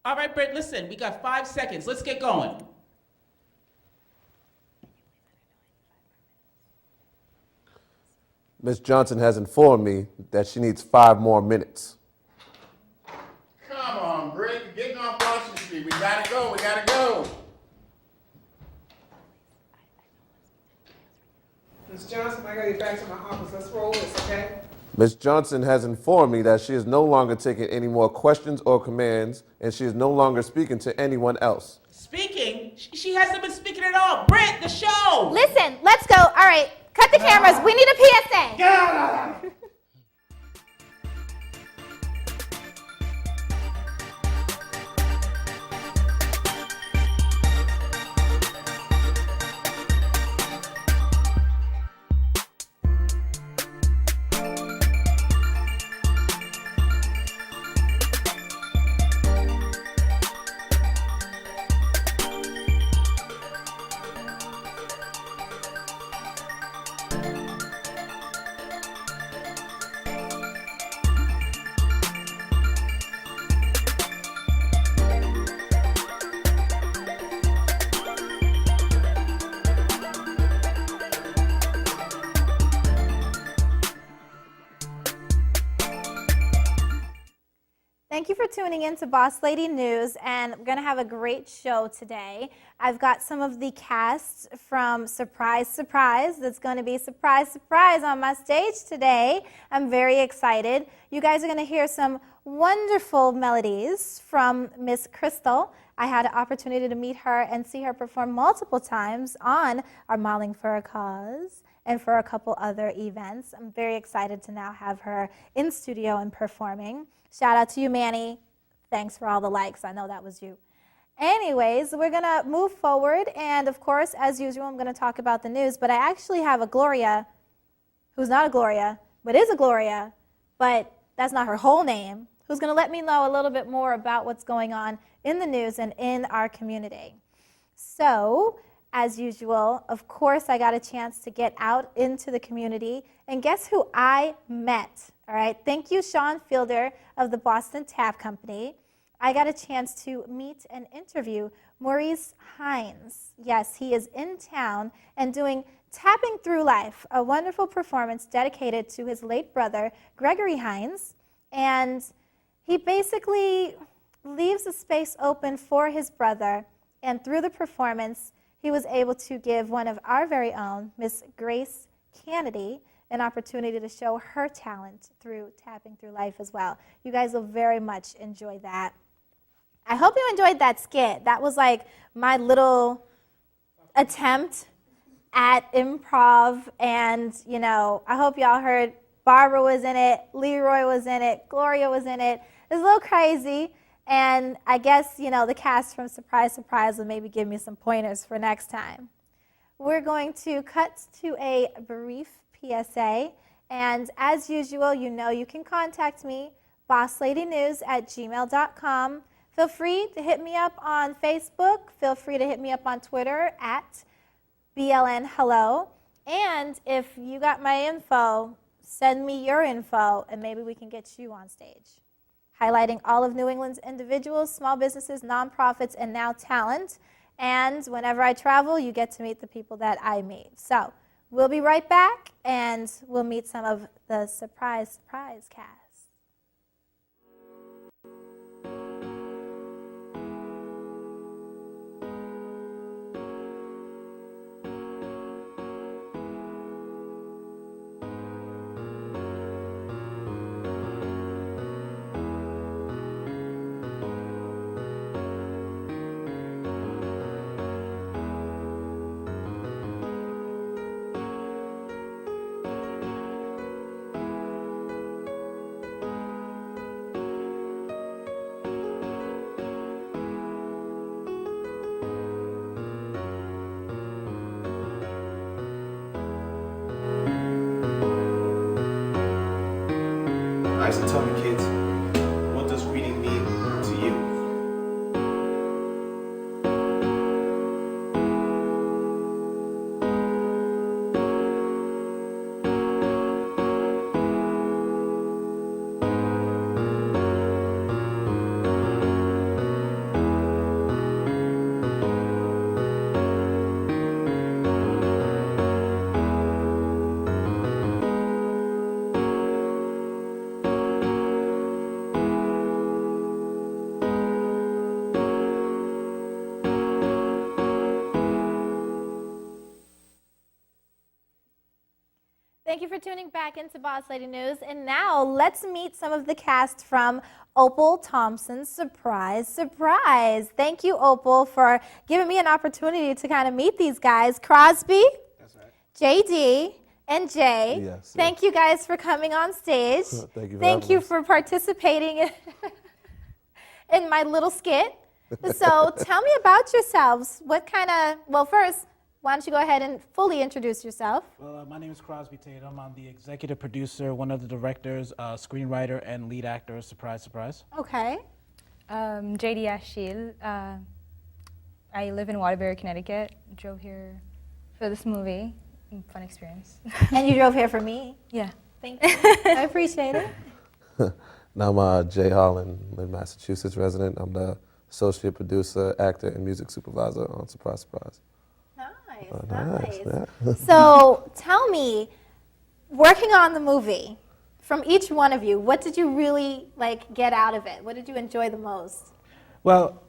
All right, Britt, listen, we got 5 seconds. Let's get going. Ms. Johnson has informed me that she needs 5 more minutes. Come on, Britt. You're getting off Washington Street. We gotta go. We gotta go. Ms. Johnson, I gotta get back to my office. Let's roll this, okay? Ms. Johnson has informed me that she is no longer taking any more questions or commands, and she is no longer speaking to anyone else. Speaking? She hasn't been speaking at all. Britt, the show! Listen, let's go. All right, cut the cameras. We need a PSA. Thank you for tuning in to Boss Lady News, and we're going to have a great show today. I've got some of the cast from Surprise Surprise that's going to be Surprise Surprise on my stage today. I'm very excited. You guys are going to hear some wonderful melodies from Miss Crystal. I had an opportunity to meet her and see her perform multiple times on our Modeling for a Cause and for a couple other events. I'm very excited to now have her in studio and performing. Shout out to you, Manny. Thanks for all the likes. I know that was you. Anyways, we're going to move forward. And, of course, as usual, I'm going to talk about the news. But I actually have a Gloria who's not a Gloria, but is a Gloria, but that's not her whole name, who's going to let me know a little bit more about what's going on in the news and in our community. So, as usual, of course, I got a chance to get out into the community. And guess who I met? All right, thank you, Sean Fielder of the Boston Tap Company. I got a chance to meet and interview Maurice Hines. Yes, he is in town and doing Tapping Through Life, a wonderful performance dedicated to his late brother, Gregory Hines. And he basically leaves a space open for his brother. And through the performance, he was able to give one of our very own, Miss Grace Kennedy, an opportunity to show her talent through Tapping Through Life as well. You guys will very much enjoy that. I hope you enjoyed that skit. That was like my little attempt at improv, and you know, I hope y'all heard Barbara was in it, Leroy was in it, Gloria was in it. It was a little crazy, and I guess, you know, the cast from Surprise Surprise will maybe give me some pointers for next time. We're going to cut to a brief PSA, and as usual, you know you can contact me, bossLadyNews@gmail.com. Feel free to hit me up on Facebook. Feel free to hit me up on Twitter @BLNHello. And if you got my info, send me your info, and maybe we can get you on stage. Highlighting all of New England's individuals, small businesses, nonprofits, and now talent. And whenever I travel, you get to meet the people that I meet. So we'll be right back, and we'll meet some of the Surprise cast. Alright, so tell me, kids, what does reading mean to you? Thank you for tuning back into Boss Lady News. And now let's meet some of the cast from Opal Thompson's Surprise Surprise. Thank you, Opal, for giving me an opportunity to kind of meet these guys. Crosby, That's right. JD, and Jay. Yes, Thank you guys for coming on stage. Thank you for Thank having you us. for participating in my little skit. So tell me about yourselves. What kind of, well, first, why don't you go ahead and fully introduce yourself? Well, my name is Crosby Tatum. I'm the executive producer, one of the directors, screenwriter, and lead actor of Surprise Surprise. Okay. JD Ashil. I live in Waterbury, Connecticut. Drove here for this movie. Fun experience. And you drove here for me. Yeah. Thank you. I appreciate it. Now I'm Jay Holland, in Massachusetts resident. I'm the associate producer, actor, and music supervisor on Surprise Surprise. Nice. Yeah. So tell me, working on the movie, from each one of you, what did you really get out of it? What did you enjoy the most? Well,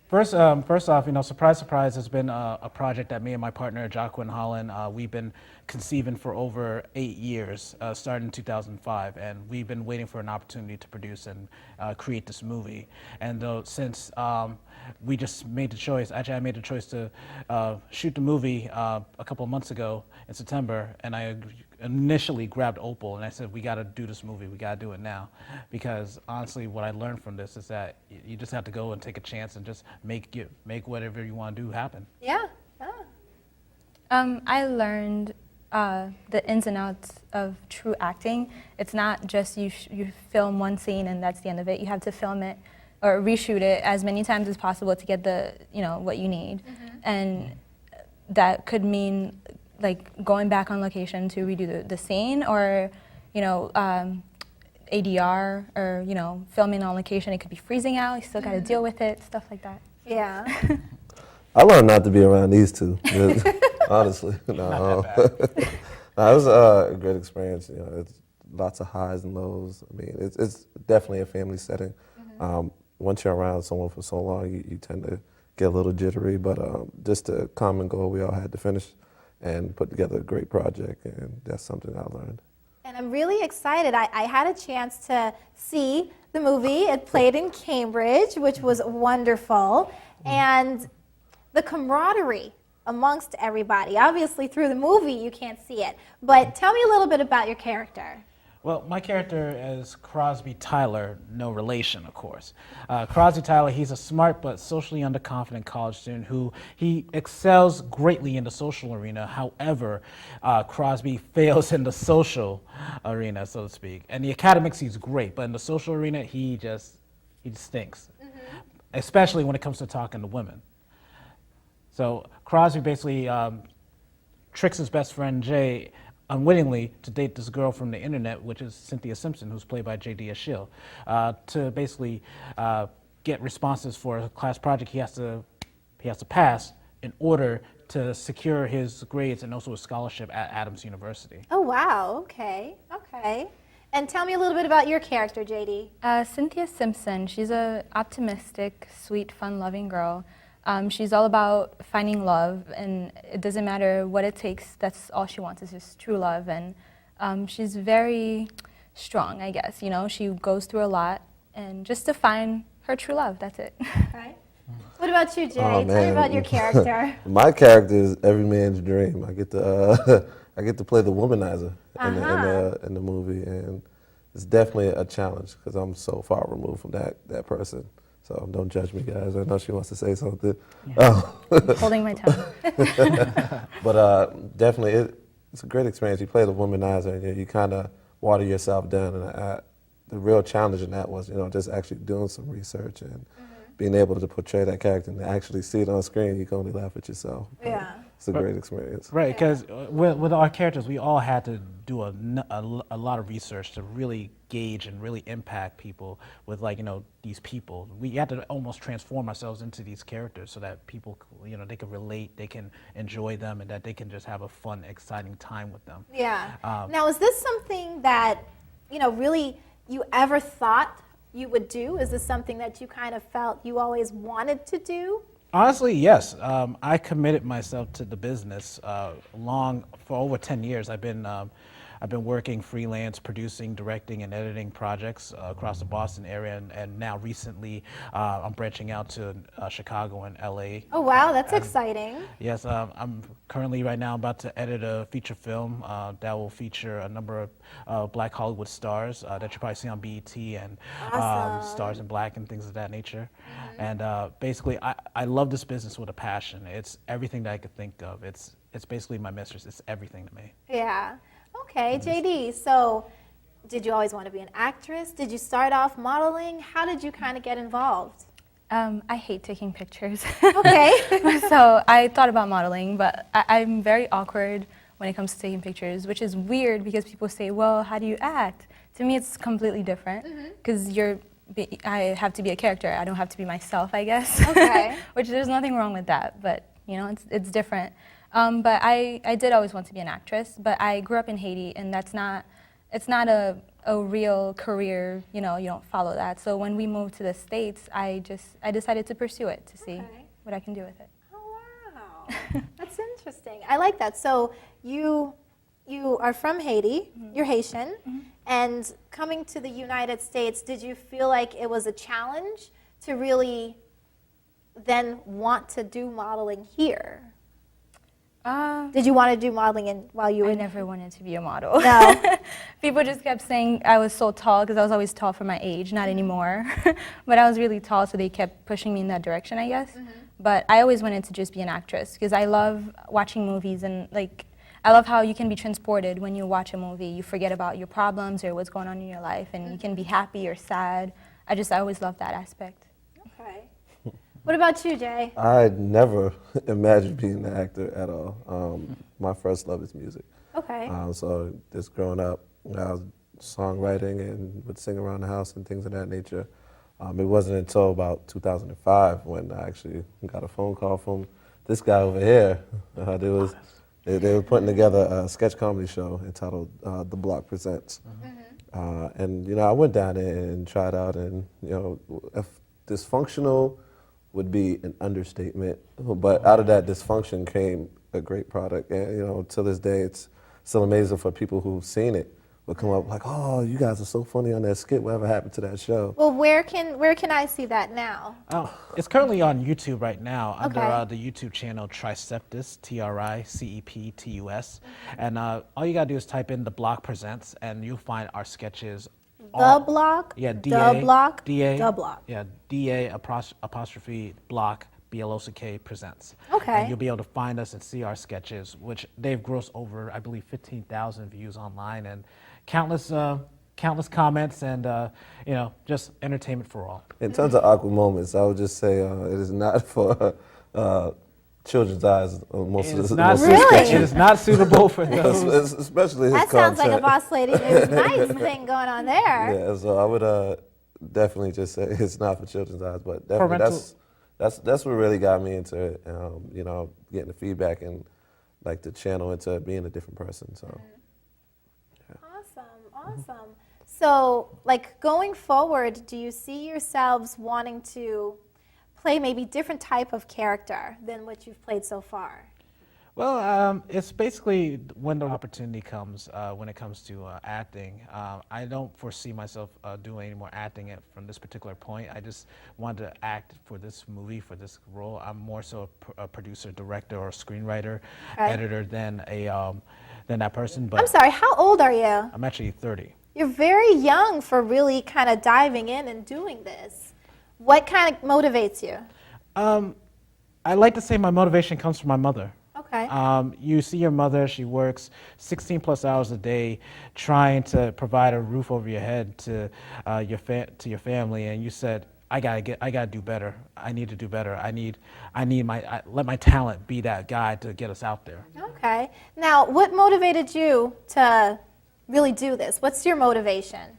first off, Surprise Surprise has been a project that me and my partner, Jacqueline Holland, we've been conceiving for over 8 years, starting in 2005, and we've been waiting for an opportunity to produce and create this movie. And since we just made the choice, actually I made the choice to shoot the movie a couple of months ago in September, and I initially grabbed Opal and I said, we got to do this movie, we got to do it now. Because honestly, what I learned from this is that you just have to go and take a chance and just make whatever you want to do happen. Yeah. I learned the ins and outs of true acting. It's not just you film one scene and that's the end of it. You have to film it or reshoot it as many times as possible to get the what you need, and that could mean going back on location to redo the scene, or ADR, or filming on location. It could be freezing out. You still got to deal with it, stuff like that. Yeah. I learned not to be around these two, honestly. No, it was a great experience. It's lots of highs and lows. I mean, it's definitely a family setting. Once you're around someone for so long, you tend to get a little jittery, but just a common goal we all had to finish and put together a great project, and that's something I learned. And I'm really excited. I had a chance to see the movie. It played in Cambridge, which was wonderful. And the camaraderie amongst everybody. Obviously, through the movie, you can't see it. But tell me a little bit about your character. Well, my character is Crosby Tyler, no relation, of course. Crosby Tyler, he's a smart but socially underconfident college student who he excels greatly in the social arena. However, Crosby fails in the social arena, so to speak. And the academics, he's great, but in the social arena, he just stinks, especially when it comes to talking to women. So Crosby basically tricks his best friend Jay unwittingly to date this girl from the internet, which is Cynthia Simpson, who's played by J.D. Ashil, to basically get responses for a class project he has to pass in order to secure his grades and also a scholarship at Adams University. Oh, wow. Okay. And tell me a little bit about your character, JD. Cynthia Simpson, she's a optimistic, sweet, fun-loving girl. She's all about finding love, and it doesn't matter what it takes. That's all she wants is just true love, and she's very strong, I guess. She goes through a lot, and just to find her true love, that's it. Right. What about you, Jay? Oh, Tell me about your character. My character is every man's dream. I get to I get to play the womanizer in the movie, and it's definitely a challenge because I'm so far removed from that person. So don't judge me, guys. I know she wants to say something. Yeah. Holding my tongue. But definitely, it's a great experience. You play the womanizer, and you kind of water yourself down. And the real challenge in that was, just actually doing some research and being able to portray that character and actually see it on screen. You can only laugh at yourself. Yeah. It's a great experience. Right, because with our characters, we all had to do a lot of research to really gauge and really impact people with these people. We had to almost transform ourselves into these characters so that people, they can relate, they can enjoy them, and that they can just have a fun, exciting time with them. Yeah. Now, is this something that, really you ever thought you would do? Is this something that you kind of felt you always wanted to do? Honestly, yes. I committed myself to the business for over 10 years. I've been I've been working freelance, producing, directing, and editing projects across the Boston area, and now recently I'm branching out to Chicago and LA. Oh, wow, that's exciting. Yes, I'm currently right now about to edit a feature film that will feature a number of Black Hollywood stars that you probably see on BET and Stars in Black and things of that nature. And basically, I love this business with a passion. It's everything that I could think of. It's basically my mistress. It's everything to me. Yeah. Okay, JD, so did you always want to be an actress? Did you start off modeling? How did you kind of get involved? I hate taking pictures. Okay. So I thought about modeling, but I'm very awkward when it comes to taking pictures, which is weird because people say, well, how do you act? To me, it's completely different because I have to be a character. I don't have to be myself, I guess. Okay. Which there's nothing wrong with that, but you know, it's different. But I did always want to be an actress, but I grew up in Haiti, and it's not a real career, you know, you don't follow that. So when we moved to the States, I decided to pursue it to see what I can do with it. Oh, wow. That's interesting. I like that. So you are from Haiti, you're Haitian, and coming to the United States, did you feel like it was a challenge to really then want to do modeling here? Did you want to do modeling while you were I never wanted to be a model. No. People just kept saying I was so tall because I was always tall for my age, not anymore. But I was really tall, so they kept pushing me in that direction, I guess. But I always wanted to just be an actress because I love watching movies and I love how you can be transported when you watch a movie. You forget about your problems or what's going on in your life, and you can be happy or sad. I always love that aspect. Okay. What about you, Jay? I never imagined being an actor at all. My first love is music. Okay. So just growing up, I was songwriting and would sing around the house and things of that nature. It wasn't until about 2005 when I actually got a phone call from this guy over here. They were putting together a sketch comedy show entitled The Block Presents. And, you know, I went down there and tried out, and, you know, if dysfunctional would be an understatement, but out of that dysfunction came a great product. And, you know, to this day, it's still amazing for people who've seen it. Would come up like, oh, you guys are so funny on that skit. Whatever happened to that show? Well, where can I see that now? It's currently on YouTube right now under Okay. the YouTube channel Triceptus, TRICEPTUS. And all you gotta do is type in The Block Presents, and you'll find our sketches. The Block? Yeah, The DA. Block? DA. The Block. Yeah, DA apostrophe block BLOCK presents. Okay. And you'll be able to find us and see our sketches, which they've grossed over, I believe, 15,000 views online and countless comments and you know, just entertainment for all. In terms of awkward moments, I would just say it is not for children's eyes. Most of the Really? It is not suitable for those. especially his That sounds like a content. Boss Lady News Nice thing going on there. Yeah, so I would definitely just say it's not for children's eyes, but definitely that's what really got me into it. You know, getting the feedback and like the channel into being a different person. So. Awesome. So, like, going forward, do you see yourselves wanting to play maybe different type of character than what you've played so far? Well, it's basically when the opportunity comes, when it comes to acting. I don't foresee myself doing any more acting from this particular point. I just wanted to act for this movie, for this role. I'm more so a producer, director, or screenwriter, editor than that person. But I'm sorry, how old are you? I'm actually 30. You're very young for really kind of diving in and doing this. What kind of motivates you? I like to say my motivation comes from my mother. Okay. You see your mother, she works 16 plus hours a day trying to provide a roof over your head to your family, and you said, I gotta do better. I need to do better. Let my talent be that guy to get us out there. Okay. Now, what motivated you to really do this? What's your motivation?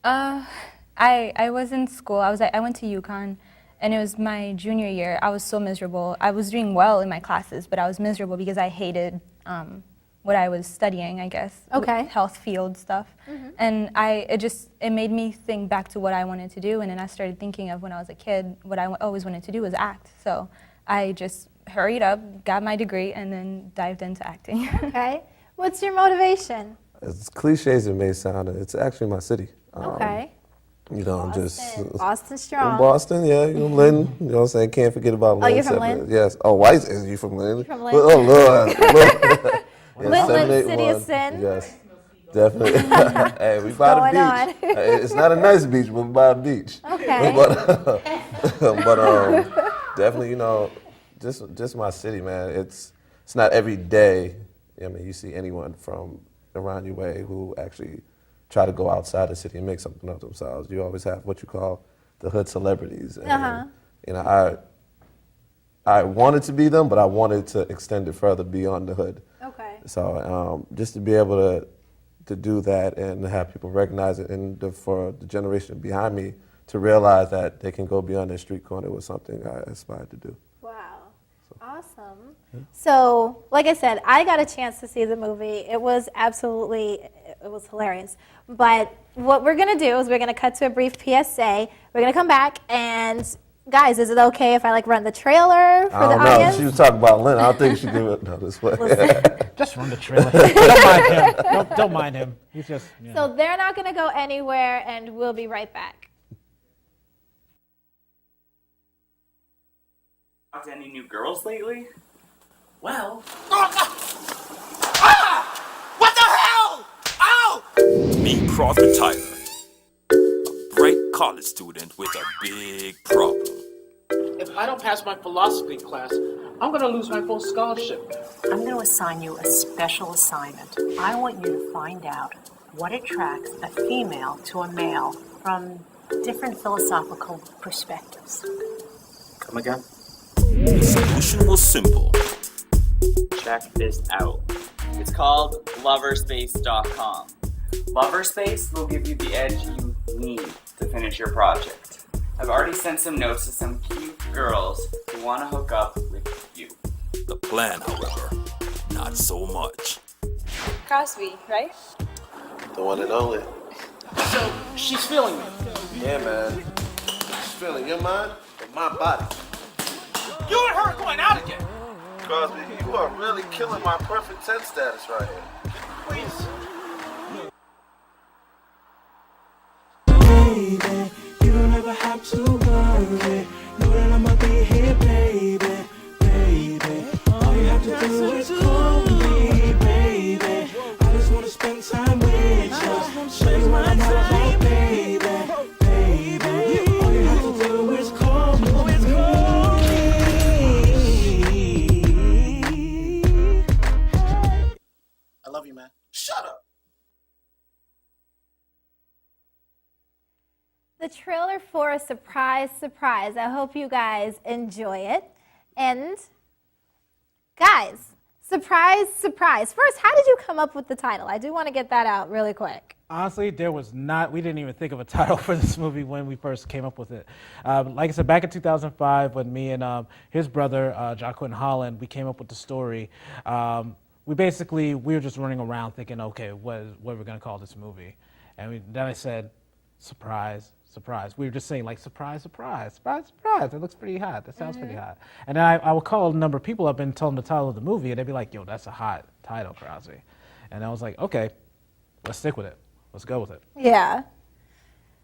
I was in school. I went to UConn, and it was my junior year. I was so miserable. I was doing well in my classes, but I was miserable because I hated what I was studying, I guess. Okay. Health field stuff. And it made me think back to what I wanted to do, and then I started thinking of when I was a kid, what I always wanted to do was act. So I just hurried up, got my degree, and then dived into acting. Okay. What's your motivation? As cliche as it may sound, it's actually my city. Okay. You know, Boston. just Boston strong. in Boston, yeah, you know, Lynn. You know what I'm saying? Can't forget about Lynn. you're from Lynn? Yes. Oh, why is you from Lynn? from Lynn? Oh, Lord. Lynn, Lynn, city of sin. Yes, definitely. Hey, we by going the beach. It's not a nice beach, but we by a beach. Okay. But definitely, you know, just my city, man. It's not every day. I mean, you see anyone from around your way who actually try to go outside the city and make something of themselves. You always have what you call the hood celebrities. And, you know, I wanted to be them, but I wanted to extend it further beyond the hood. Okay. So just to be able to do that and have people recognize it, and for the generation behind me to realize that they can go beyond their street corner was something I aspired to do. Wow. Awesome. So, like I said, I got a chance to see the movie. It was hilarious. But what we're going to do is we're going to cut to a brief PSA. We're going to come back and, guys, is it okay if I run the trailer for the audience? She was talking about Lynn. I don't think you should give it this way. Just run the trailer. Don't mind him. Don't mind him. He's just. You know. So they're not going to go anywhere, and we'll be right back. Talked to any new girls lately? Well. What the hell? Ow! Me, Crosby Tyler, a bright college student with a big problem. If I don't pass my philosophy class, I'm going to lose my full scholarship. I'm going to assign you a special assignment. I want you to find out what attracts a female to a male from different philosophical perspectives. Come again? The solution was simple. Check this out. It's called Loverspace.com. Loverspace will give you the edge you need to finish your project. I've already sent some notes to some cute girls who want to hook up with you. The plan, however, not so much. Crosby, right? The one and only. So, she's feeling me. Yeah, man. She's feeling your mind and my body. You and her are going out again. Crosby, you are really killing my perfect 10 status right here. Please. Baby, you don't ever have to worry. Know that I'ma be here, baby, baby. All you have to do is call me, baby. I just wanna spend time with you. Show you what I'm all about, baby, baby. All you have to do is call me. I love you, man. Shut up. The trailer for Surprise, Surprise. I hope you guys enjoy it. And guys, surprise, surprise. First, how did you come up with the title? I do want to get that out really quick. Honestly, we didn't even think of a title for this movie when we first came up with it. Like I said, back in 2005, when me and his brother, Jacquin Holland, we came up with the story, we were just running around thinking, okay, what are we going to call this movie? And then I said, surprise, surprise. We were just saying, like, surprise, surprise, surprise, surprise. It looks pretty hot. That sounds pretty hot. And then I would call a number of people up and tell them the title of the movie, and they'd be like, yo, that's a hot title, Crosby. And I was like, okay, let's stick with it. Let's go with it. Yeah.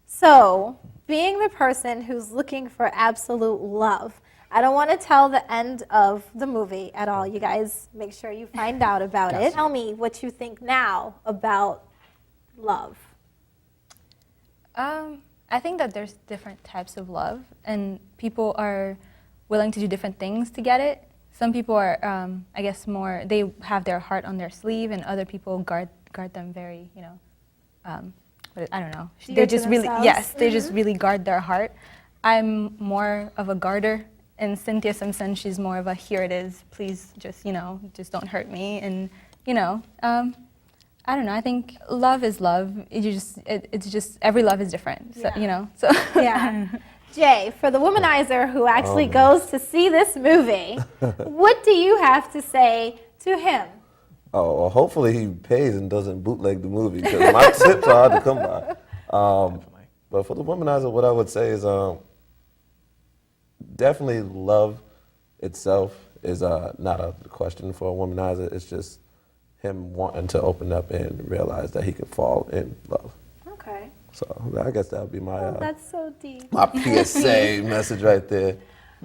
So, being the person who's looking for absolute love, I don't want to tell the end of the movie at all. You guys make sure you find out about it. Tell me what you think now about love. I think that there's different types of love, and people are willing to do different things to get it. Some people are, I guess, they have their heart on their sleeve, and other people guard them very, I don't know. They just really, they just really guard their heart. I'm more of a guarder, and Cynthia Simpson, she's more of a here it is, please just, just don't hurt me, and, I don't know. I think love is love. It's just every love is different. So So yeah. Jay, for the womanizer who actually goes to see this movie, what do you have to say to him? Oh, well, hopefully he pays and doesn't bootleg the movie because my tips are hard to come by. But for the womanizer, what I would say is definitely love itself is not a question for a womanizer. It's just him wanting to open up and realize that he could fall in love. Okay. So I guess that would be my That's so deep. my PSA message right there.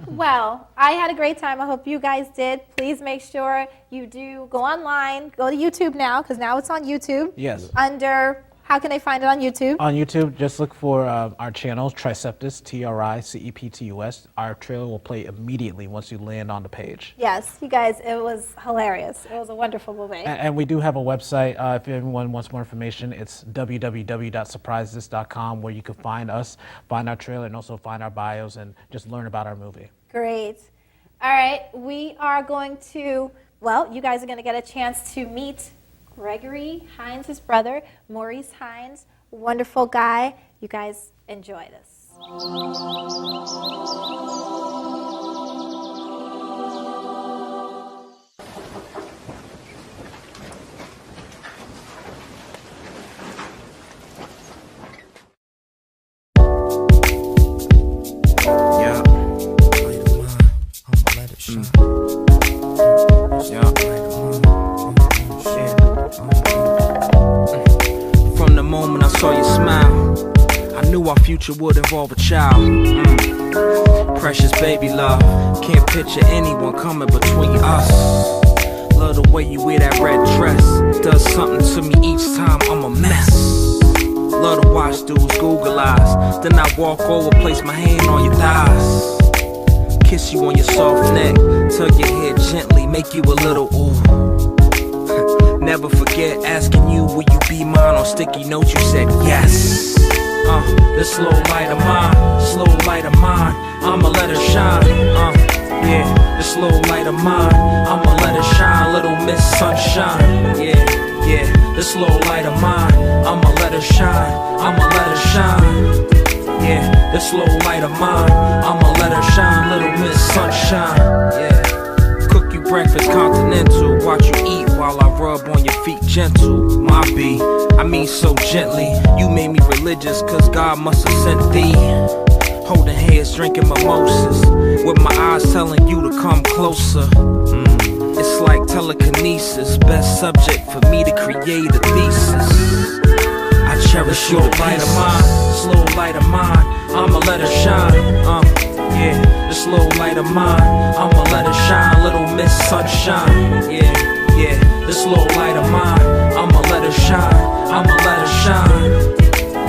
Well, I had a great time. I hope you guys did. Please make sure you do go online, go to YouTube now, because now it's on YouTube. Yes. Under, how can they find it on YouTube? On YouTube, just look for our channel, Triceptus, Triceptus. Our trailer will play immediately once you land on the page. Yes, you guys, it was hilarious. It was a wonderful movie. And we do have a website. If anyone wants more information, it's www.surprises.com, where you can find us, find our trailer, and also find our bios and just learn about our movie. Great. All right, we are going to, well, you guys are going to get a chance to meet Gregory Hines' brother, Maurice Hines, wonderful guy. You guys enjoy this. Yeah. From the moment I saw you smile, I knew our future would involve a child. Precious baby love, can't picture anyone coming between us. Love the way you wear that red dress, does something to me each time I'm a mess. Love to watch dudes Google eyes, then I walk over, place my hand on your thighs. Kiss you on your soft neck, tug your hair gently, make you a little ooh. Never forget asking you, will you be mine? On sticky notes you said yes. This slow light of mine, slow light of mine, I'ma let her shine. Yeah, this slow light of mine, I'ma let her shine. Little Miss Sunshine. Yeah, this slow light of mine, I'ma let her shine. I'ma let her shine. Yeah, this slow light of mine, I'ma let her shine. Little Miss Sunshine. Yeah. Cook you breakfast continental, watch you eat while I rub on your feet gentle. My B, I mean so gently. You made me religious, cause God must have sent thee. Holding hands, drinking mimosas, with my eyes telling you to come closer. It's like telekinesis, best subject for me to create a thesis. I cherish your light of mine, slow light of mine, I'ma let her shine. Yeah, the slow light of mine, I'ma let her shine. Little Miss Sunshine. Yeah, the slow light of mine, I'ma let her shine. I'ma let her shine.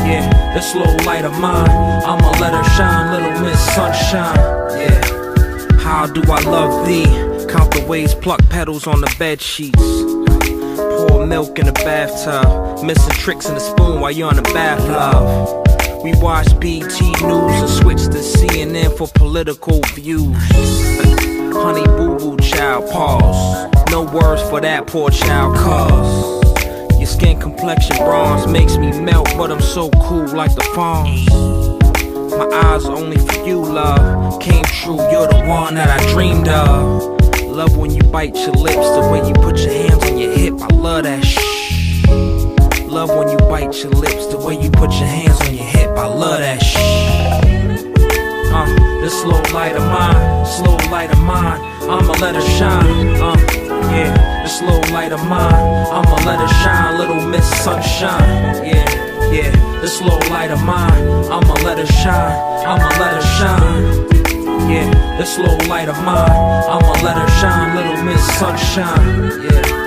Yeah, the slow light of mine, I'ma let her shine. Little Miss Sunshine. Yeah, how do I love thee? Count the ways, pluck petals on the bed sheets. Pour milk in the bathtub, missing tricks in the spoon while you're in the bath, love. We watch BT News and switch to CNN for political views. Honey boo boo child, pause. No words for that poor child, cause your skin complexion bronze makes me melt, but I'm so cool like the fawns. My eyes only for you, love. Came true, you're the one that I dreamed of. Love when you bite your lips, the way you put your hands on your hip, I love that shh. Love when you bite your lips, the way you put your hands on your hip, I love that shh. This slow light of mine, slow light of mine, I'ma let her shine. Yeah, this slow light of mine, I'ma let her shine. Little Miss Sunshine. Yeah, this slow light of mine, I'ma let her shine. I'ma let her shine. Yeah, this slow light of mine, I'ma let her shine. Little Miss Sunshine. Yeah.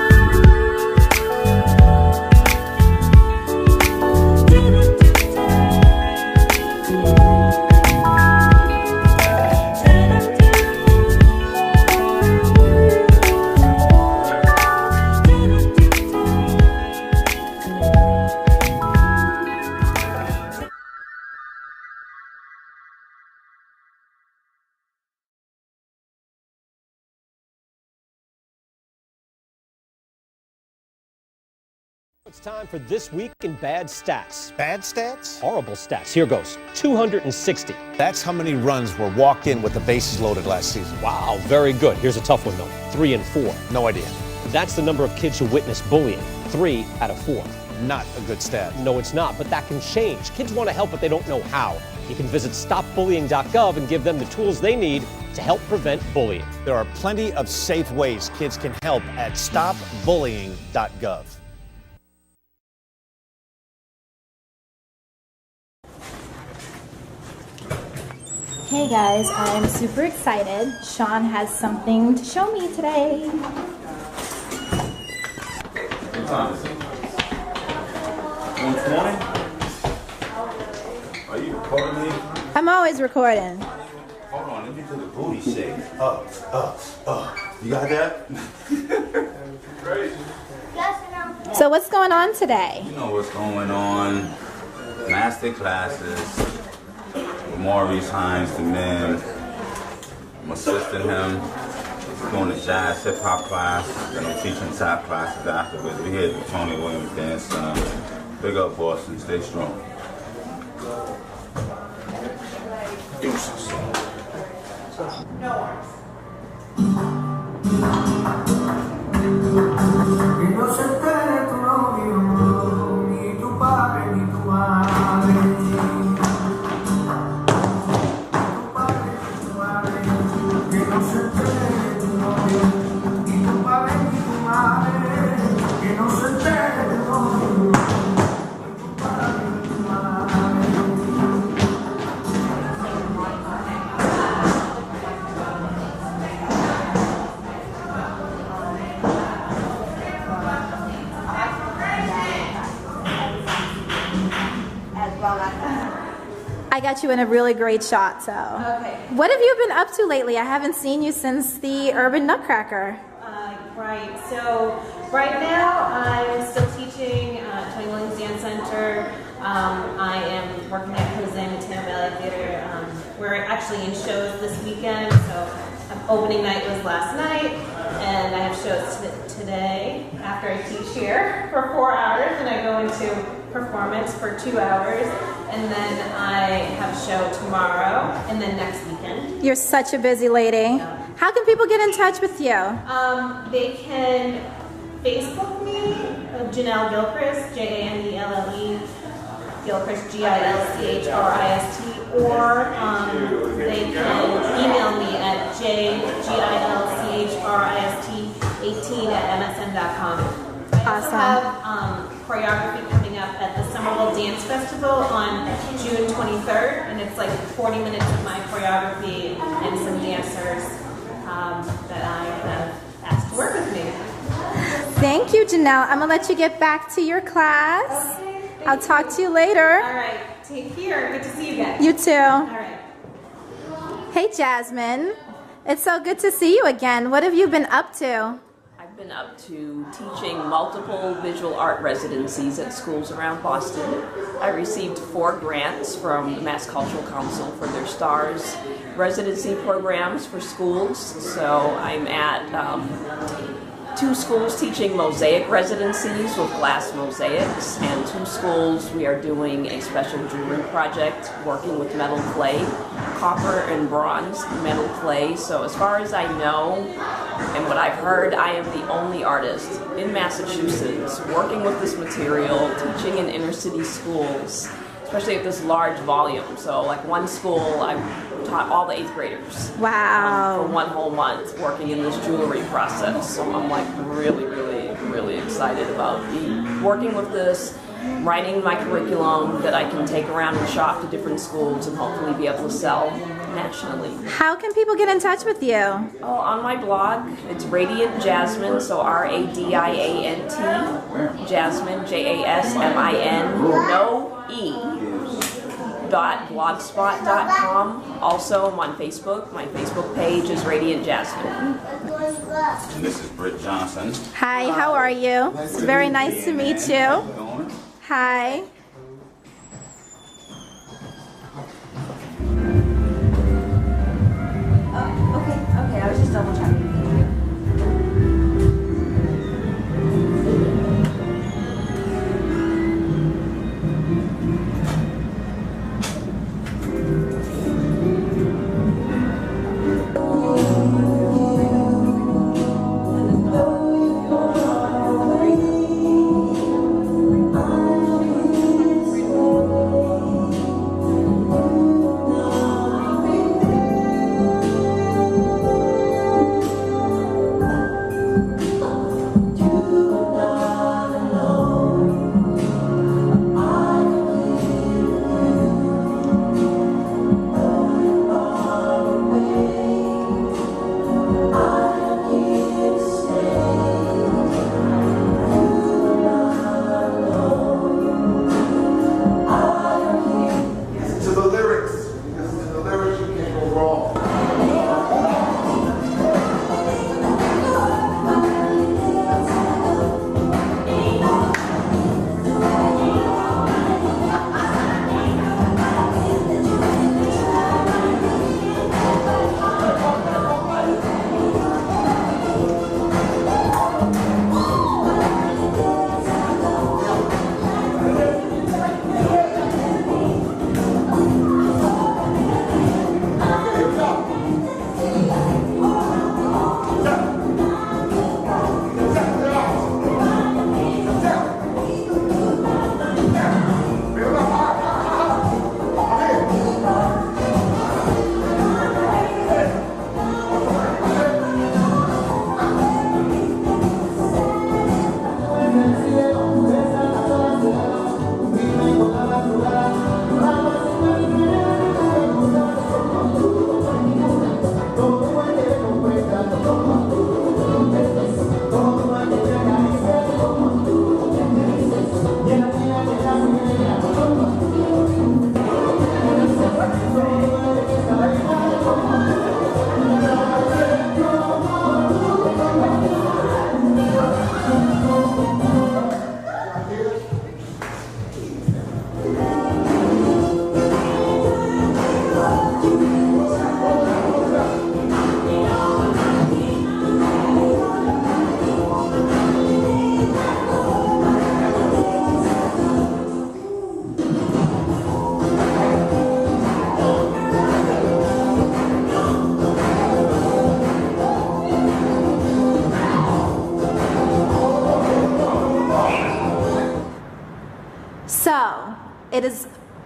It's time for This Week in Bad Stats. Bad stats? Horrible stats. Here goes. 260. That's how many runs were walked in with the bases loaded last season. Wow, very good. Here's a tough one, though. 3 and 4. No idea. That's the number of kids who witnessed bullying. 3 out of 4. Not a good stat. No, it's not, but that can change. Kids want to help, but they don't know how. You can visit stopbullying.gov and give them the tools they need to help prevent bullying. There are plenty of safe ways kids can help at stopbullying.gov. Hey guys, I'm super excited. Sean has something to show me today. Are you recording me? I'm always recording. Hold on, let me do the booty shake. Up. You got that? Crazy. So what's going on today? You know what's going on. Master classes. Maurice Hines, the man. I'm assisting him. Doing a jazz hip hop class. Then I'm teaching tap classes afterwards. We're here at the Tony Williams Dance. Big up, Boston. Stay strong. Deuces. I got you in a really great shot, so. Okay. What have you been up to lately? I haven't seen you since the Urban Nutcracker. Right, so right now I'm still teaching Tony Williams Dance Center. I am working at Jose Mateo Ballet Theater. We're actually in shows this weekend, so opening night was last night, and I have shows today after I teach here for 4 hours, and I go into performance for 2 hours, and then I have a show tomorrow, and then next weekend. You're such a busy lady. How can people get in touch with you? They can Facebook me, Janelle Gilchrist, Janelle, Gilchrist, Gilchrist, or they can email me at gilchrist18@msn.com. I also have choreography coming up at the Somerville Dance Festival on June 23rd, and it's like 40 minutes of my choreography and some dancers that I have asked to work with me. Thank you, Janelle. I'm gonna let you get back to your class. Okay, I'll talk to you later. All right, take care. Good to see you again. You too. All right. Hey, Jasmine. It's so good to see you again. What have you been up to? I've been up to teaching multiple visual art residencies at schools around Boston. I received 4 grants from the Mass Cultural Council for their STARS residency programs for schools. So I'm at 2 schools teaching mosaic residencies with glass mosaics, and 2 schools we are doing a special jewelry project working with metal clay, copper and bronze metal clay. So as far as I know and what I've heard, I am the only artist in Massachusetts working with this material, teaching in inner city schools, especially at this large volume. So like one school, I taught all the 8th graders. Wow. For 1 whole month working in this jewelry process. So I'm like really excited about working with this, writing my curriculum that I can take around and shop to different schools and hopefully be able to sell nationally. How can people get in touch with you? Oh, on my blog, it's Radiant Jasmine, so Radiant, Jasmine, Jasmin, no E. .blogspot.com. Also, I'm on Facebook. My Facebook page is Radiant Jasmine. And this is Britt Johnson. Hi, how are you? It's very nice to meet you. Hi. Okay, I was just double checking.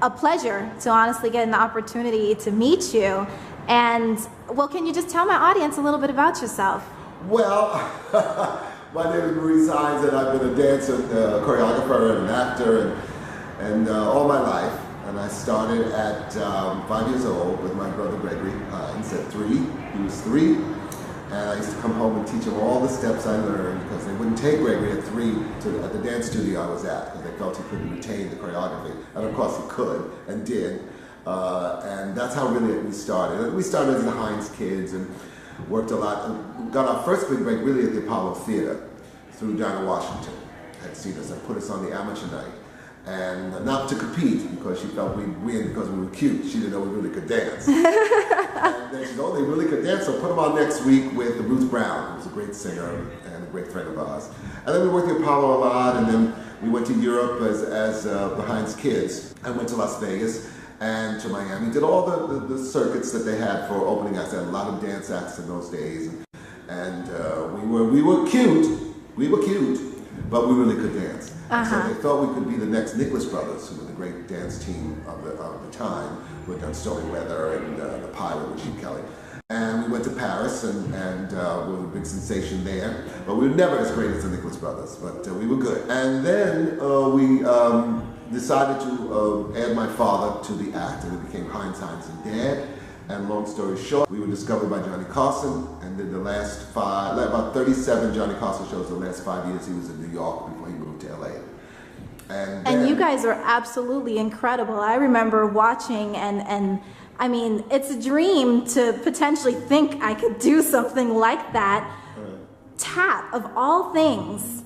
a pleasure to honestly get an opportunity to meet you. And, well, can you just tell my audience a little bit about yourself? Well, my name is Maurice Hines, and I've been a dancer, choreographer, and an actor, and all my life. And I started at 5 years old with my brother Gregory Hines at 3. He was 3. And I used to come home and teach him all the steps I learned, because they wouldn't take Gregory at 3 at the dance studio I was at, because they felt he couldn't retain the choreography. And of course he could, and did. And that's how really we started. We started as the Hines kids and worked a lot. Got our first big break really at the Apollo Theater through Dinah Washington. Had seen us and put us on the amateur night. And not to compete, because she felt we'd win because we were cute. She didn't know we really could dance. And then she said, oh, they really could dance, so put them on next week with Ruth Brown, who was a great singer and a great friend of ours. And then we worked the Apollo a lot, and then we went to Europe as the Hines kids. I went to Las Vegas and to Miami. Did all the circuits that they had for opening acts. They had a lot of dance acts in those days. And we were cute. We were cute, but we really could dance. So they thought we could be the next Nicholas Brothers, who were the great dance team of the time, who had done Stormy Weather and The Pilot with Gene Kelly. And we went to Paris, and we were a big sensation there. But we were never as great as the Nicholas Brothers, but we were good. And then we decided to add my father to the act, and it became Hines, Hines and Dad. And long story short, we were discovered by Johnny Carson, and did the last about 37 Johnny Carson shows the last 5 years he was in New York before he moved to LA. And you guys are absolutely incredible. I remember watching, and I mean, it's a dream to potentially think I could do something like that. Tap, of all things.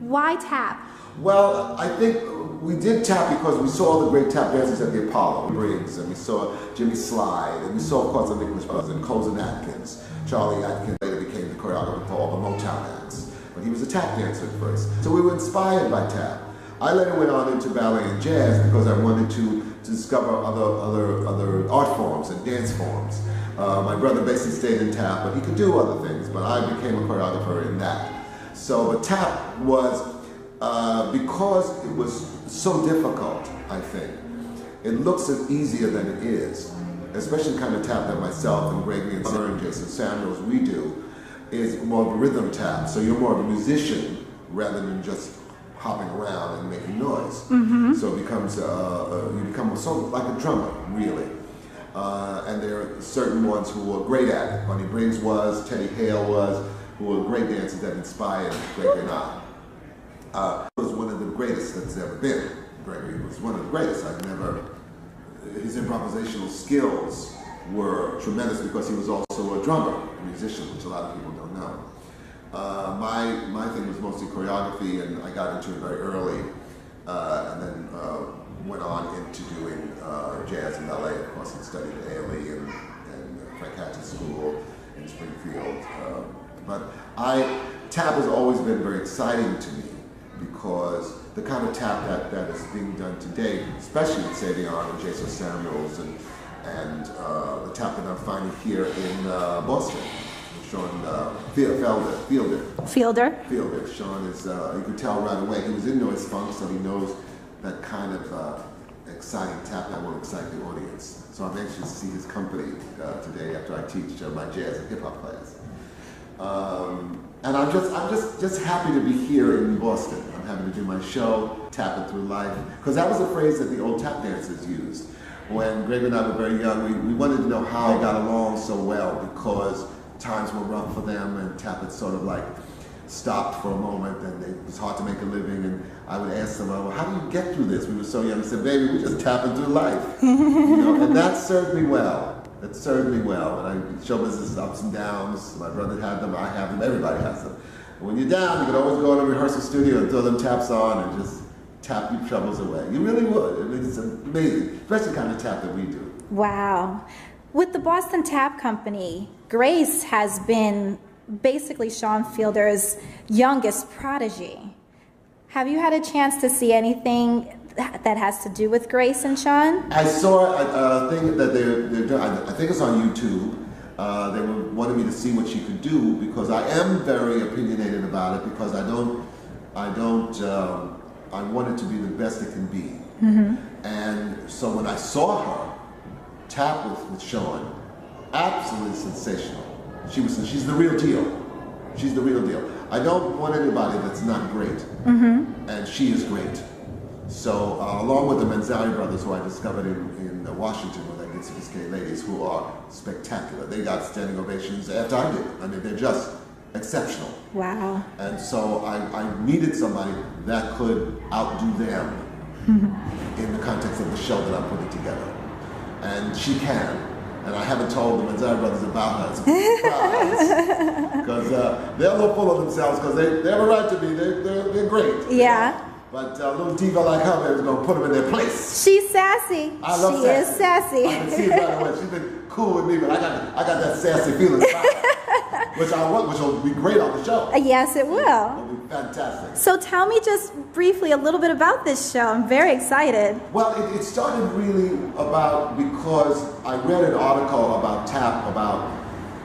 Why tap? Well, I think we did tap because we saw all the great tap dancers at the Apollo, Briggs, and we saw Jimmy Slide, and we saw, of course, the Nicholas Brothers, and Colson Atkins. Charlie Atkins later became the choreographer for all the Motown acts, but he was a tap dancer at first. So we were inspired by tap. I later went on into ballet and jazz because I wanted to discover other art forms and dance forms. My brother basically stayed in tap, but he could do other things, but I became a choreographer in that. So, but tap was, because it was so difficult, I think, it looks easier than it is, especially the kind of tap that myself and Gregory and Sir and Jason Samuels, we do, is more of a rhythm tap. So you're more of a musician rather than just hopping around and making noise. So it becomes, you become sort of like a drummer, really. And there are certain ones who were great at it. Bunny Briggs was, Teddy Hale was, who were great dancers that inspired Gregory and I. Was one of the greatest that's ever been. Gregory was one of the greatest. His improvisational skills were tremendous because he was also a drummer, a musician, which a lot of people don't know. My thing was mostly choreography, and I got into it very early, and then went on into doing jazz and ballet, of course, and studied at ALE and Frank Hatchett School in Springfield. But tap has always been very exciting to me, because the kind of tap that is being done today, especially with Savion and Jason Samuels, and the tap that I'm finding here in Boston, Sean Fielder. Sean is, you could tell right away, he was in Noise Funk, so he knows that kind of exciting tap that will excite the audience. So I'm anxious to see his company today after I teach my jazz and hip hop class. And I'm just happy to be here in Boston. I'm having to do my show, Tap It Through Life, because that was a phrase that the old tap dancers used. When Greg and I were very young, we wanted to know how they got along so well, because times were rough for them, and tap it sort of like stopped for a moment, and it was hard to make a living. And I would ask them, well, how do you get through this? We were so young. I said, baby, we're just tapping through life. And that served me well. It served me well. And show business ups and downs. My brother had them, I have them, everybody has them. And when you're down, you can always go in a rehearsal studio and throw them taps on and just tap your troubles away. You really would. I mean, it's amazing, especially the kind of tap that we do. Wow. With the Boston Tap Company, Grace has been basically Sean Fielder's youngest prodigy. Have you had a chance to see anything that has to do with Grace and Sean? I saw a thing that they're doing, I think it's on YouTube. They wanted me to see what she could do, because I am very opinionated about it, because I want it to be the best it can be. And so when I saw her tap with Sean, absolutely sensational. She's the real deal. She's the real deal. I don't want anybody that's not great, and she is great. So along with the Manzari brothers, who I discovered in Washington when I did Sophisticated Ladies, who are spectacular. They got standing ovations after I did. I mean, they're just exceptional. Wow. And so I needed somebody that could outdo them in the context of the show that I'm putting together. And she can. And I haven't told the Manzari brothers about her. It's a surprise. Because they're a little full of themselves, because they have a right to be. They're great. Yeah. But a little diva like her, they're going to put them in their place. She's sassy. I love she is sassy. I can see it right away. She's been cool with me, but I got that sassy feeling about her, which will be great on the show. Yes, it will. It'll be fantastic. So tell me just briefly a little bit about this show. I'm very excited. Well, it started really because I read an article about TAP about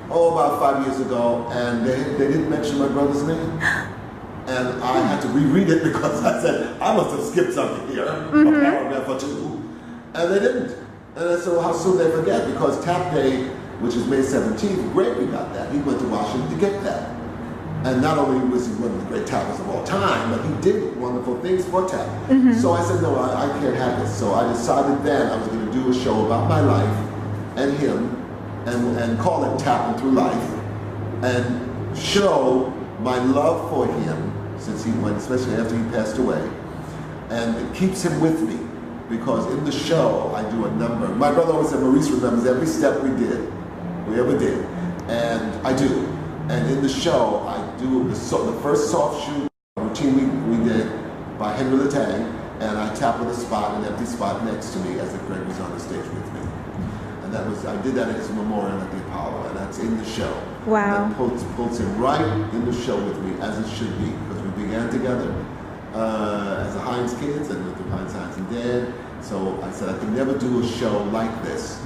5 years ago, and they didn't mention my brother's name. And I had to reread it because I said, I must have skipped something here, a paragraph or two. And they didn't. And I said, well, how soon they forget? Because TAP Day, which is May 17th, Gregory got that. He went to Washington to get that. And not only was he one of the great tappers of all time, but he did wonderful things for TAP. So I said, no, I can't have this. So I decided then I was going to do a show about my life and him, and call it Tapping Through Life, and show my love for him, since he went, especially after he passed away, and it keeps him with me, because in the show I do a number. My brother always said Maurice remembers every step we ever did, and I do. And in the show I do the first soft shoe routine we did by Henry Latang, and I tap with an empty spot next to me as if Greg was on the stage with me. And I did that as a memorial at the Apollo, and that's in the show. Wow. And that puts him right in the show with me, as it should be, because we began together as the Hines kids and with the Hines and Dad. So I said I could never do a show like this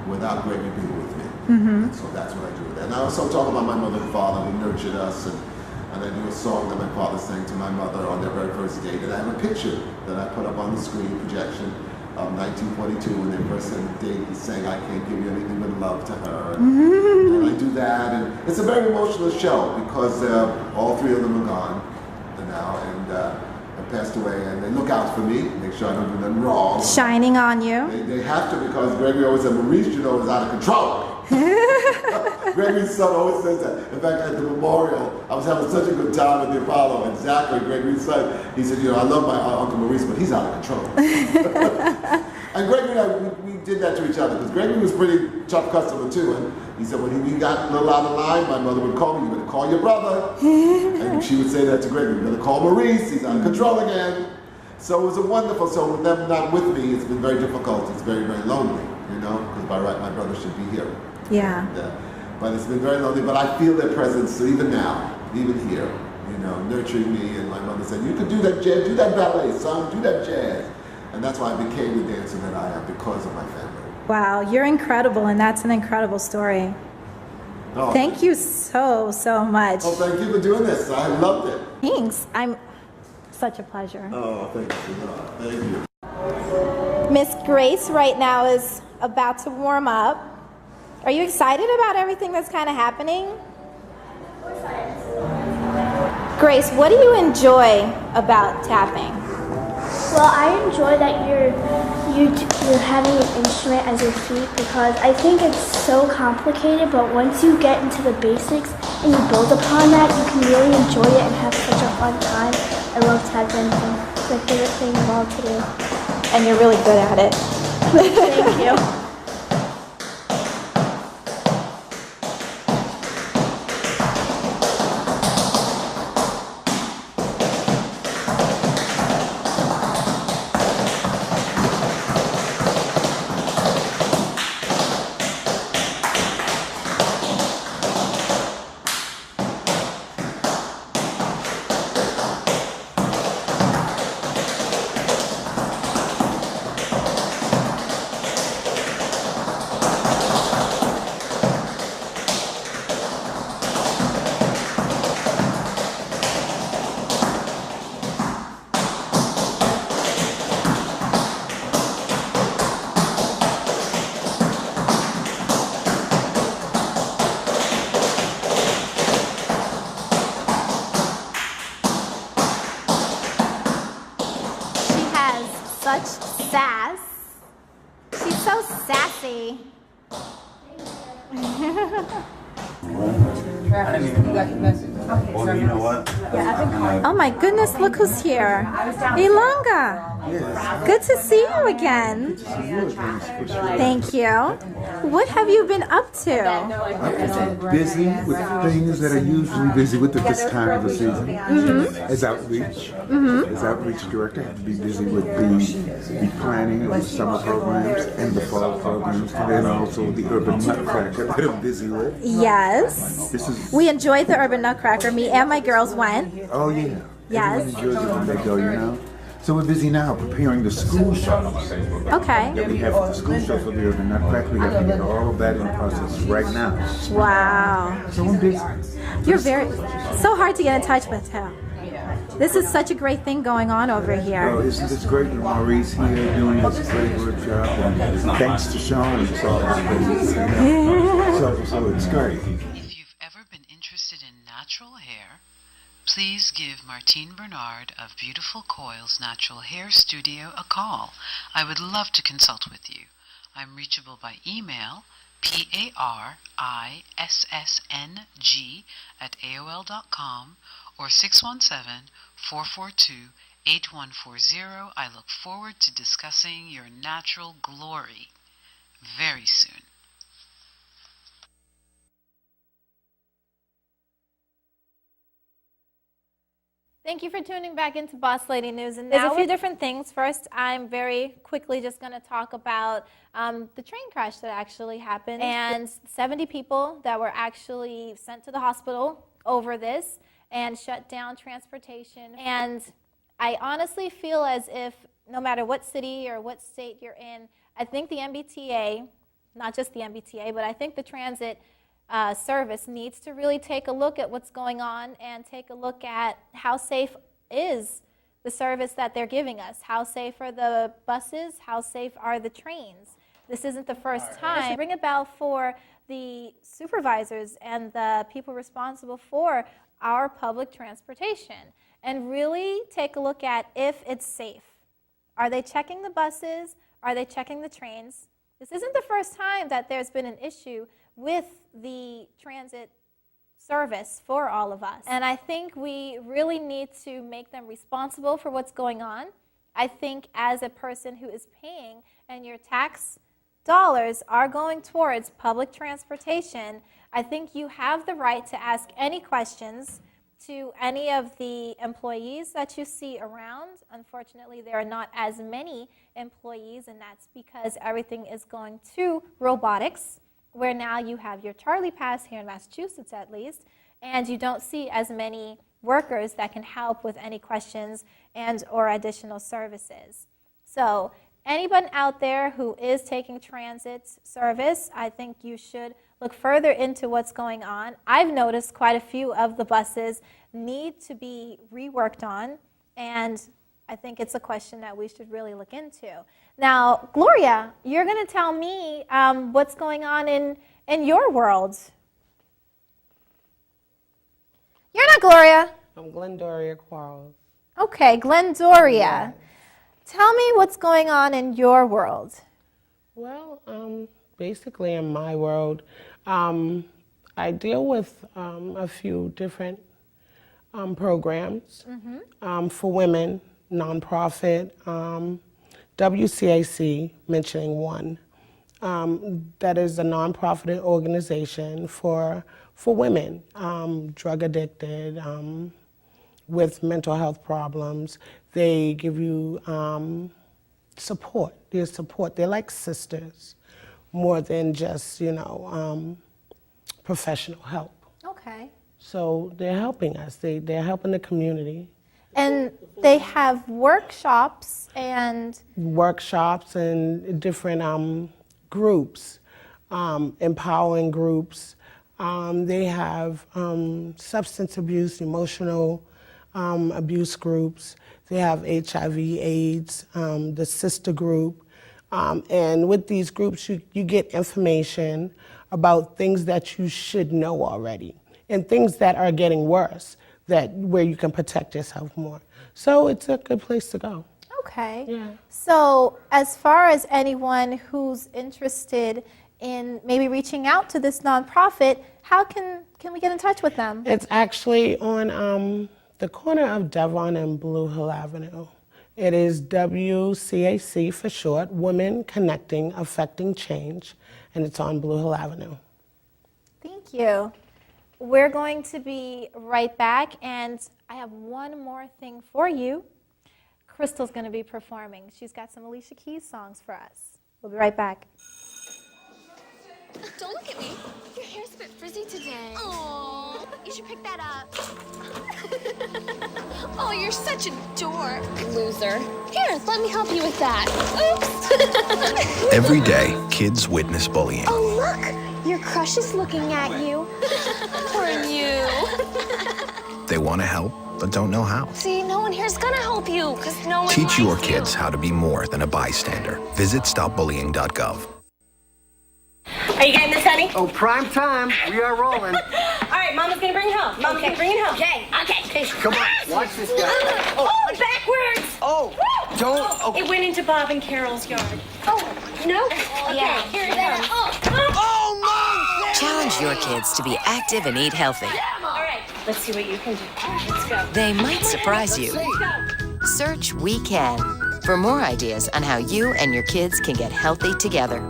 without Gregory being with me. And so that's what I do. And I also talk about my mother and father who nurtured us, and I do a song that my father sang to my mother on their very first date. And I have a picture that I put up on the screen projection of 1942 when they first had a date. He sang, I Can't Give You Anything But Love to her. And I do that. And it's a very emotional show because all three of them are gone now and have passed away. And they look out for me, make sure I don't do nothing wrong. Shining on you. They have to, because Gregory always said, Maurice, is out of control. Gregory's son always says that. In fact, at the memorial, I was having such a good time at the Apollo, and Zachary, Gregory's son, he said, I love my Uncle Maurice, but he's out of control. And Gregory and I, we did that to each other, because Gregory was a pretty tough customer too, and he said when we got a little out of line, my mother would call me, you better call your brother. And she would say that to Gregory, you better call Maurice, he's out of control again. So it was a wonderful, so with them not with me, it's been very difficult, it's very, very lonely, because by right, my brother should be here. Yeah. But it's been very lonely, but I feel their presence even now, even here, nurturing me. And my mother said, you could do that jazz, do that ballet, son, do that jazz. And that's why I became the dancer that I am, because of my family. Wow, you're incredible, and that's an incredible story. Oh, thank you so much. Oh, thank you for doing this. I loved it. Thanks. I'm such a pleasure. Oh, thank you. Thank you. Miss Grace right now is about to warm up. Are you excited about everything that's kind of happening? Grace, what do you enjoy about tapping? Well, I enjoy that you're having an instrument as your feet, because I think it's so complicated, but once you get into the basics and you build upon that, you can really enjoy it and have such a fun time. I love tap dancing. It's my favorite thing of all to do. And you're really good at it. Thank you. so sassy. Well, you know what? Oh my goodness, look who's here. Ilonga. Good to see you again. Thank you. What have you been up to? I'm busy with things that are usually busy with at this time of the season. As outreach. As outreach director, I have to be busy with the planning of the summer programs and the fall programs, and then also the Urban Nutcracker that I'm busy with. Yes. We enjoyed the Urban Nutcracker. Me and my girls went. Oh yeah. Yes. Everyone enjoys it when they go, you know. So we're busy now preparing the school shows. Okay. That we have for the school show for the Urban Nutcracker. We have to get all of that in process right now. Wow. So I'm busy. You're so hard to get in touch with him. This is such a great thing going on over here. Oh, isn't this great with Maurice here doing this great workshop? And thanks to Sean, it's all so it's great. If you've ever been interested in natural hair, please give Martine Bernard of Beautiful Coils Natural Hair Studio a call. I would love to consult with you. I'm reachable by email, parissng@aol.com or 617-442-8140. I look forward to discussing your natural glory very soon. Thank you for tuning back into Boss Lady News. And there's a few different things. First, I'm very quickly just going to talk about the train crash that actually happened and 70 people that were actually sent to the hospital over this and shut down transportation. And I honestly feel as if no matter what city or what state you're in, I think the MBTA, not just the MBTA, but I think the transit service needs to really take a look at what's going on and take a look at how safe is the service that they're giving us. How safe are the buses? How safe are the trains? This isn't the first time. Ring a bell for the supervisors and the people responsible for our public transportation and really take a look at if it's safe. Are they checking the buses? Are they checking the trains? This isn't the first time that there's been an issue with the transit service for all of us. And I think we really need to make them responsible for what's going on. I think as a person who is paying and your tax dollars are going towards public transportation, I think you have the right to ask any questions to any of the employees that you see around. Unfortunately, there are not as many employees, and that's because everything is going to robotics, where now you have your Charlie Pass here in Massachusetts at least, and you don't see as many workers that can help with any questions and or additional services. So anyone out there who is taking transit service, I think you should look further into what's going on. I've noticed quite a few of the buses need to be reworked on, and I think it's a question that we should really look into. Now, Gloria, you're going to tell me what's going on in your world. You're not Gloria. I'm Glendoria Quarles. Okay, Glendoria. Tell me what's going on in your world. Well, basically in my world, I deal with a few different programs for women, nonprofit, WCAC, mentioning one. That is a nonprofit organization for women, drug addicted, with mental health problems. They give you support. There's support. They're like sisters, more than just, professional help. Okay. So they're helping us. They're helping the community. And they have workshops and different groups, empowering groups. They have substance abuse, emotional abuse groups. They have HIV/AIDS, the sister group. And with these groups, you get information about things that you should know already and things that are getting worse, where you can protect yourself more. So it's a good place to go. Okay. Yeah. So as far as anyone who's interested in maybe reaching out to this nonprofit, how can we get in touch with them? It's actually on the corner of Devon and Blue Hill Avenue. It is WCAC for short, Women Connecting, Affecting Change, and it's on Blue Hill Avenue. Thank you. We're going to be right back, and I have one more thing for you. Crystal's going to be performing. She's got some Alicia Keys songs for us. We'll be right back. Don't look at me. Your hair's a bit frizzy today. Oh, you should pick that up. Oh, you're such a dork. Loser. Here, let me help you with that. Oops. Every day, kids witness bullying. Oh, look. Your crush is looking at you. Poor you. They want to help, but don't know how. See, no one here's gonna help you, because no one Teach your likes kids how to be more than a bystander. Visit stopbullying.gov. Are you getting this, honey? Oh, prime time. We are rolling. All right, Mama's gonna bring it home. Mama's gonna bring it home. Okay. Come on, watch this guy. Oh, backwards. Oh, don't. Oh. It went into Bob and Carol's yard. Oh, no? Okay, here it comes. Challenge your kids to be active and eat healthy. All right, let's see what you can do. Let's go. They might surprise you. Let's go. Search We Can for more ideas on how you and your kids can get healthy together.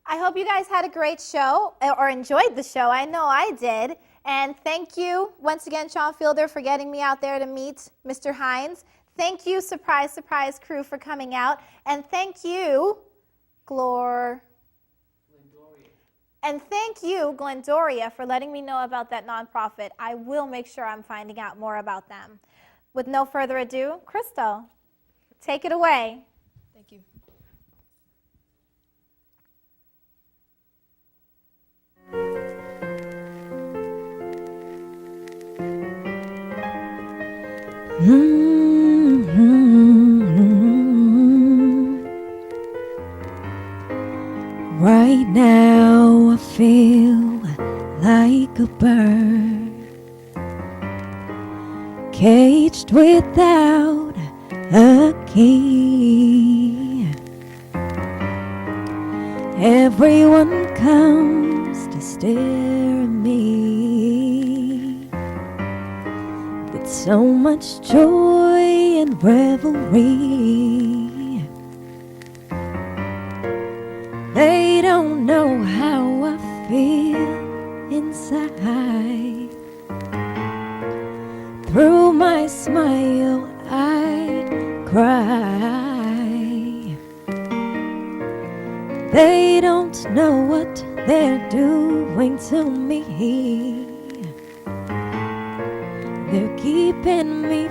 I hope you guys had a great show or enjoyed the show. I know I did. And thank you once again, Sean Fielder, for getting me out there to meet Mr. Hines. Thank you, Surprise Surprise crew, for coming out. And thank you, And thank you, Glendoria, for letting me know about that nonprofit. I will make sure I'm finding out more about them. With no further ado, Crystal, take it away. Thank you. Right now I feel like a bird, caged without a key. Everyone comes to stare at me with so much joy and revelry. They don't know how I feel inside. Through my smile I cry. They don't know what they're doing to me. They're keeping me